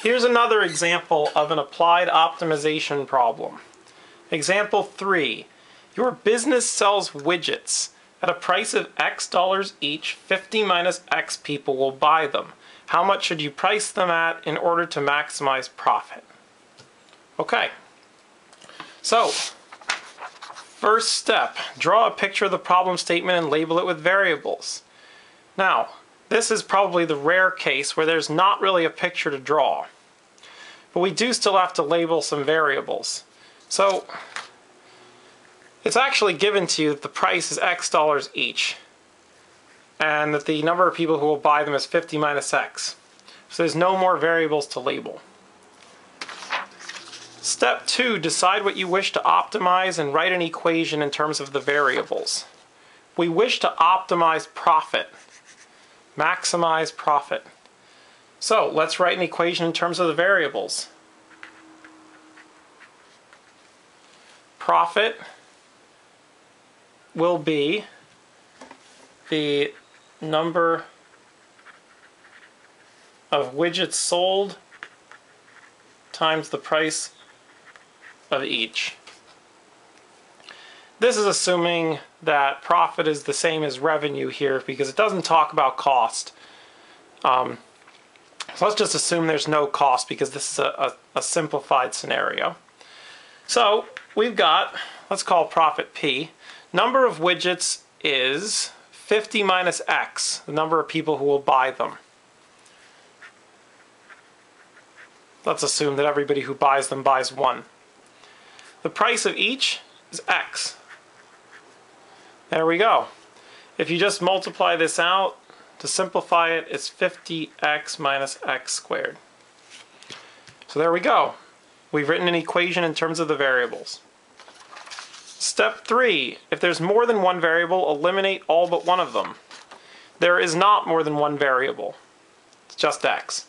Here's another example of an applied optimization problem. Example 3. Your business sells widgets. At a price of X dollars each, 50 minus X people will buy them. How much should you price them at in order to maximize profit? Okay. So, first step, draw a picture of the problem statement and label it with variables. Now, this is probably the rare case where there's not really a picture to draw. But we do still have to label some variables. So, it's actually given to you that the price is X dollars each, and that the number of people who will buy them is 50 minus X. So there's no more variables to label. Step 2, decide what you wish to optimize and write an equation in terms of the variables. We wish to optimize profit, maximize profit. So let's write an equation in terms of the variables. Profit will be the number of widgets sold times the price of each. This is assuming that profit is the same as revenue here because it doesn't talk about cost. So let's just assume there's no cost because this is a simplified scenario. So we've got, let's call profit P. Number of widgets is 50 minus X, the number of people who will buy them. Let's assume that everybody who buys them buys one. The price of each is X. There we go. If you just multiply this out, to simplify it, it's 50x minus x squared. So there we go. We've written an equation in terms of the variables. Step 3, if there's more than one variable, eliminate all but one of them. There is not more than one variable. It's just x.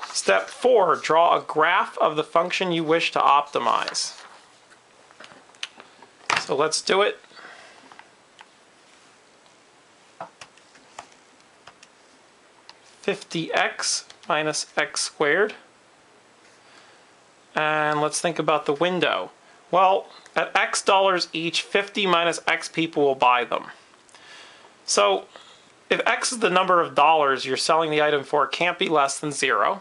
Step 4, draw a graph of the function you wish to optimize. So let's do it. $50x minus x squared. And let's think about the window. Well, at X dollars each, 50 minus X people will buy them. So, if X is the number of dollars you're selling the item for, it can't be less than 0.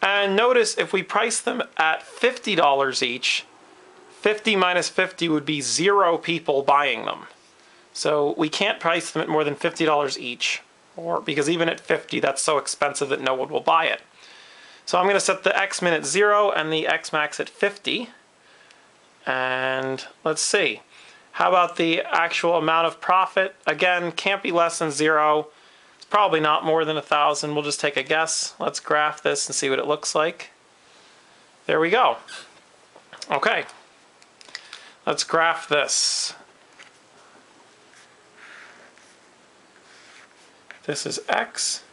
And notice if we price them at $50 each, 50 minus 50 would be 0 people buying them. So we can't price them at more than $50 each, because even at 50, that's so expensive that no one will buy it. So I'm going to set the X min at 0 and the X max at 50. And let's see. How about the actual amount of profit? Again, can't be less than 0. It's probably not more than 1,000. We'll just take a guess. Let's graph this and see what it looks like. There we go. Okay. Let's graph this. This is X,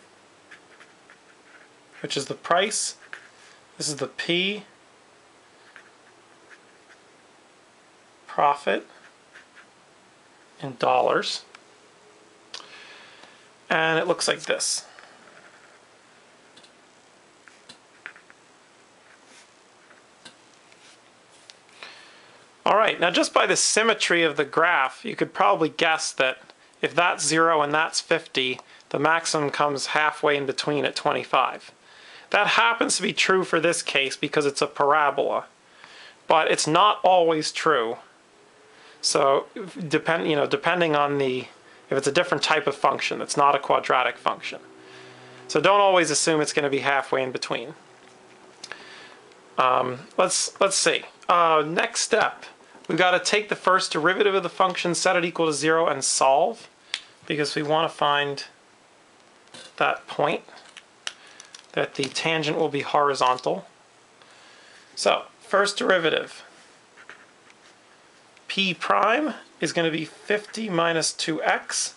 which is the price. This is the P, profit in dollars. And it looks like this. Alright, now just by the symmetry of the graph, you could probably guess that if that's 0 and that's 50, the maximum comes halfway in between at 25. That happens to be true for this case because it's a parabola, but it's not always true. So depending on if it's a different type of function, it's not a quadratic function. So don't always assume it's going to be halfway in between. Let's see. Next step, we've got to take the first derivative of the function, set it equal to 0, and solve, because we want to find that point that the tangent will be horizontal. So, first derivative, p prime is going to be 50 minus 2x.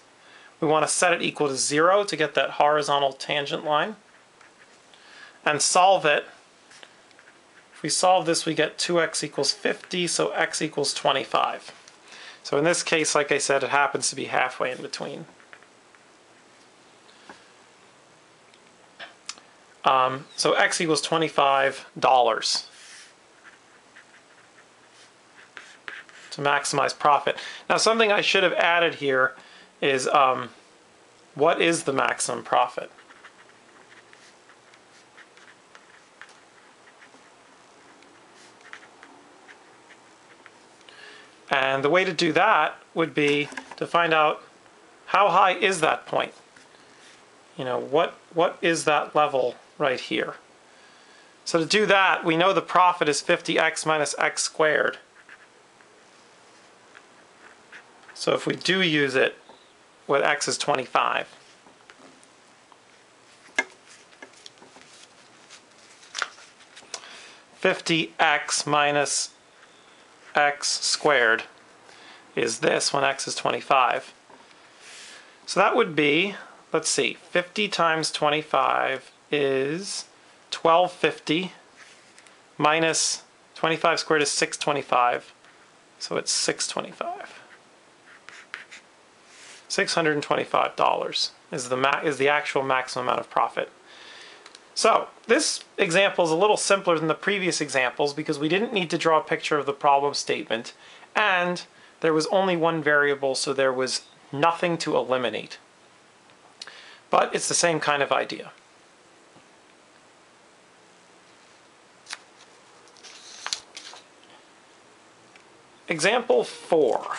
We want to set it equal to 0 to get that horizontal tangent line. And solve it. If we solve this, we get 2x equals 50, so x equals 25. So in this case, like I said, it happens to be halfway in between. So x equals $25 to maximize profit. Now something I should have added here is what is the maximum profit? And the way to do that would be to find out how high is that point. You know, what is that level right here? So to do that, we know the profit is 50x minus x squared. So if we do use it, when x is 25. $50x minus x squared is this when x is 25. So that would be, let's see, 50 times 25 is 1250 minus 25 squared is 625. So it's 625. $625 is the actual maximum amount of profit. So this example is a little simpler than the previous examples because we didn't need to draw a picture of the problem statement and there was only one variable, so there was nothing to eliminate. But it's the same kind of idea. Example 4.